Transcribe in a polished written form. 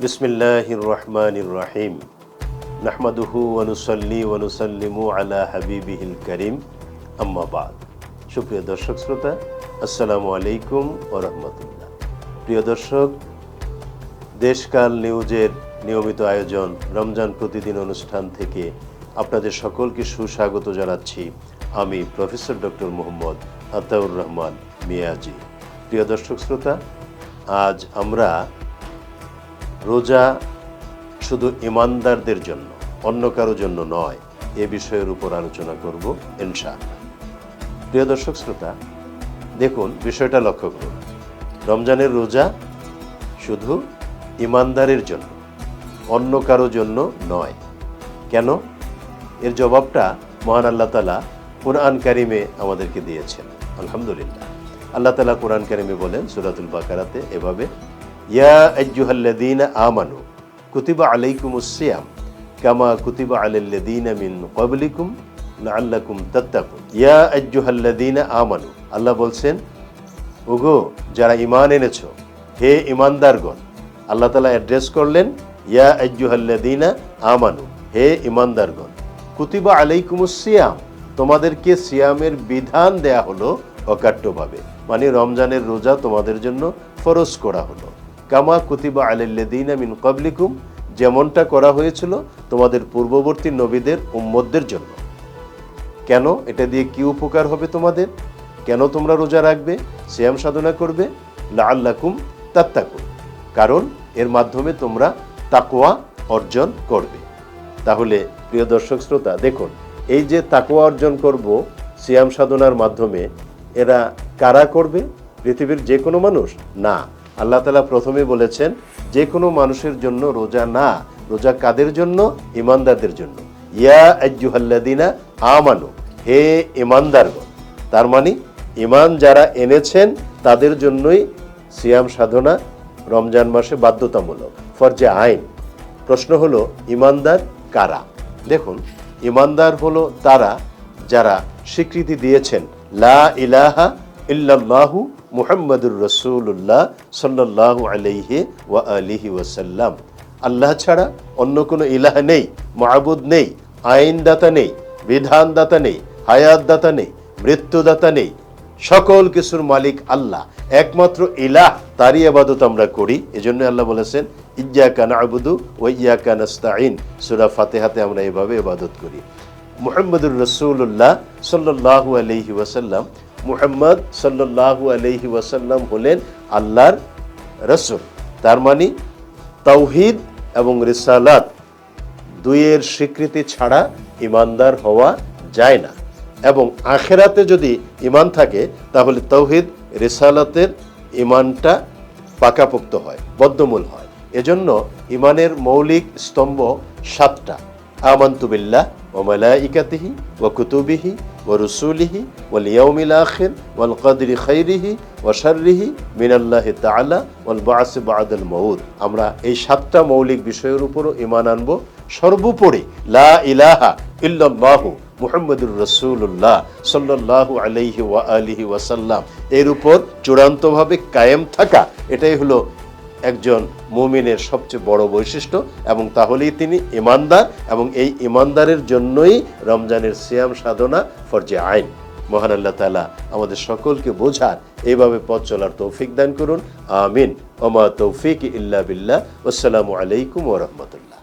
বিসমিল্লাহির রহমানির রহিম নাহমাদুহু ওয়া নুসাল্লি ওয়া নুসাল্লিমু আলা হাবিবিহিল কারীম আম্মা বাদ। সুপ্রিয় দর্শক শ্রোতা, আসসালামু আলাইকুম ওয়া রাহমাতুল্লাহ। প্রিয় দর্শক, দেশকাল নিউজের নিয়মিত আয়োজন রমজান প্রতিদিন অনুষ্ঠান থেকে আপনাদের সকলকে সুস্বাগত জানাচ্ছি আমি প্রফেসর ডক্টর মোহাম্মদ আতাউর রহমান মিয়াজি। প্রিয় দর্শক শ্রোতা, আজ আমরা রোজা শুধু ঈমানদারদের জন্য, অন্য কারো জন্য নয়, এ বিষয়ের উপর আলোচনা করব ইনশাআল্লাহ। প্রিয় দর্শক শ্রোতা, দেখুন বিষয়টা লক্ষ্য করুন। রমজানের রোজা শুধু ঈমানদারের জন্য, অন্য কারো জন্য নয়। কেন? এর জবাবটা মহান আল্লাহ তাআলা কুরআন কারিমে আমাদেরকে দিয়েছেন। আলহামদুলিল্লাহ, আল্লাহ তাআলা কুরআন কারিমে বলেন সূরাতুল বাকারাতে এভাবে, ইয়া আইয়ুহাল্লাযীনা আমানু কুতিবা আলাইকুমুস সিয়াম কামা কুতিবা আলাল্লাযীনা মিন ক্বাবলিকুম লাআল্লাকুম তাত্তাকুন। ইয়া আইয়ুহাল্লাযীনা আমানু, আল্লাহ বলছেন, ওগো যারা ঈমান এনেছো, হে ঈমানদারগণ। আল্লাহ তাআলা অ্যাড্রেস করলেন ইয়া আইয়ুহাল্লাযীনা আমানু, হে ঈমানদারগণ। কুতিবা আলাইকুমুস সিয়াম, তোমাদেরকে সিয়ামের বিধান দেয়া হলো অকাট্যভাবে, মানে রমজানের রোজা তোমাদের জন্য ফরজ করা হলো। কামা কুতিবা আলাল্লাযীনা মিন ক্বাবলিকুম, যেমনটা করা হয়েছিল তোমাদের পূর্ববর্তী নবীদের উম্মতদের জন্য। কেন? এটা দিয়ে কি উপকার হবে তোমাদের? কেন তোমরা রোজা রাখবে, সিয়াম সাধনা করবে? লাআল্লাকুম তাত্তাকুন, কারণ এর মাধ্যমে তোমরা তাকওয়া অর্জন করবে। তাহলে প্রিয় দর্শক শ্রোতা, দেখুন এই যে তাকওয়া অর্জন করব সিয়াম সাধনার মাধ্যমে, এরা কারা করবে? পৃথিবীর যে কোনো মানুষ না। আল্লাহ তাআলা প্রথমে বলেছেন যে কোনো মানুষের জন্য রোজা না, রোজা কাদের জন্য? ঈমানদারদের জন্য। ইয়া আইয়ুহাল্লাযীনা আমানু, হে ঈমানদারগণ। তার মানে ঈমান যারা এনেছেন তাদের জন্যই সিয়াম সাধনা রমজান মাসে বাধ্যতামূলক, ফরজে আইন। প্রশ্ন হলো ঈমানদার কারা? দেখুন, ঈমানদার হলো তারা যারা স্বীকৃতি দিয়েছেন লা ইলাহা ইল্লাল্লাহু মুহাম্মাদুর রাসূলুল্লাহ সাল্লাল্লাহু আলাইহি ওয়া আলিহি ওয়াসাল্লাম, আল্লাহ ছাড়া অন্য কোনো ইলাহ নেই, মাবুদ নেই, আইনদাতা নেই, বিধানদাতা নেই, হায়াতদাতা নেই, মৃত্যুদাতা নেই, সকল কিছুর মালিক আল্লাহ, একমাত্র ইলাহ, তারই ইবাদত আমরা করি। এজন্য আল্লাহ বলেছেন ইয়্যাকা না'বুদু ওয়া ইয়্যাকা নাস্তাঈন, সূরা ফাতিহাতে আমরা এভাবে ইবাদত করি। মুহাম্মাদুর রাসূলুল্লাহ সাল্লাল্লাহু আলাইহি ওয়াসাল্লাম, মুহাম্মদ সাল্লাল্লাহু আলাইহি ওয়াসাল্লাম হলেন আল্লাহর রাসূল। তার মানে তাওহীদ এবং রিসালাত দুইয়ের স্বীকৃতি ছাড়া ঈমানদার হওয়া যায় না। এবং আখিরাতে যদি ঈমান থাকে তাহলে তাওহীদ রিসালাতের ঈমানটা পাকাপোক্ত হয়, বদ্ধমূল হয়। এজন্য ঈমানের মৌলিক স্তম্ভ 7টা। আমানতু বিল্লাহ ওয়া মালাইকাতিহি ওয়া কুতুবিহি ওয়া রুসুলিহি ওয়াল ইয়াউমিল আখির ওয়াল কদরি খাইরিহি ওয়া শাররিহি মিনাল্লাহি তাআলা ওয়াল বা'স বা'দাল মাউত। আমরা এই 7টা মৌলিক বিষয়ের উপর ঈমান আনব। সর্বোপরি লা ইলাহা ইল্লাল্লাহু মুহাম্মাদুর রাসূলুল্লাহ সাল্লাল্লাহু আলাইহি ওয়া আলিহি ওয়াসাল্লাম, এর উপর চূড়ান্তভাবে কায়েম থাকা, এটাই হলো একজন মুমিনের সবচেয়ে বড় বৈশিষ্ট্য। এবং তাহলেই তিনি ঈমানদার, এবং এই ঈমানদারের জন্যই রমজানের সিয়াম সাধনা ফরজে আইন। মহান আল্লাহ তাআলা আমাদের সকলকে বোঝার, এইভাবে পথ চলার তৌফিক দান করুন। আমিন। ওয়া মা তৌফিক ইল্লা বিল্লাহ। আসসালামু আলাইকুম ওয়া রাহমাতুল্লাহ।